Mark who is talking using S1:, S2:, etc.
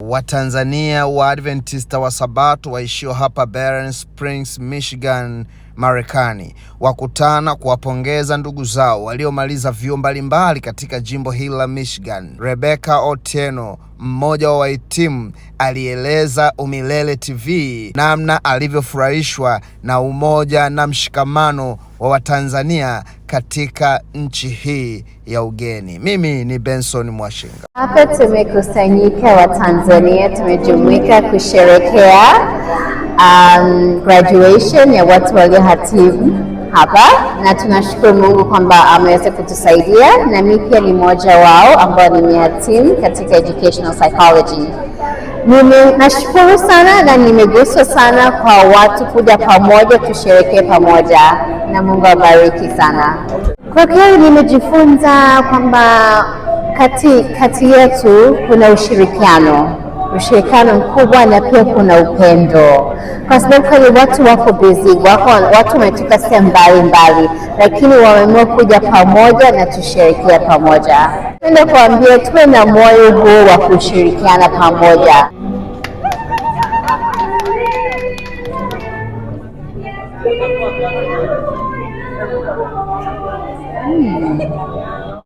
S1: Watanzania wa Adventista wa Sabato waishio hapa Barron Springs, Michigan, Marekani wakutana kuwapongeza ndugu zao waliomaliza vyuo mbalimbali katika jimbo hili la Michigan. Rebecca Otieno, mmoja wa wahitimu, alieleza Umilele TV namna alivyofurahishwa na umoja na mshikamano wa Watanzania katika nchi hii ya ugeni. Mimi ni Benson Mwashinga.
S2: Hapa tumekusanyika Watanzania, tumejumuika kusherehekea graduation ya watu waliohitimu hapa, na tunashukuru Mungu kwamba ameweza kutusaidia, na mimi pia ni mmoja wao ambao nimehitimu katika educational psychology. Nashukuru sana na nimeguswa sana kwa watu kuja pamoja tusherehekee pamoja, na Mungu awabariki sana. Kwa kweli nimejifunza kwamba kati yetu kuna ushirikiano mkubwa, na pia kuna upendo, kwa sababu kama watu wako busy, watu wametoka sehemu mbalimbali, lakini wameamua kuja pamoja na tusherehekea pamoja. Napenda kuambia tuwe na moyo huu wa kushirikiana pamoja.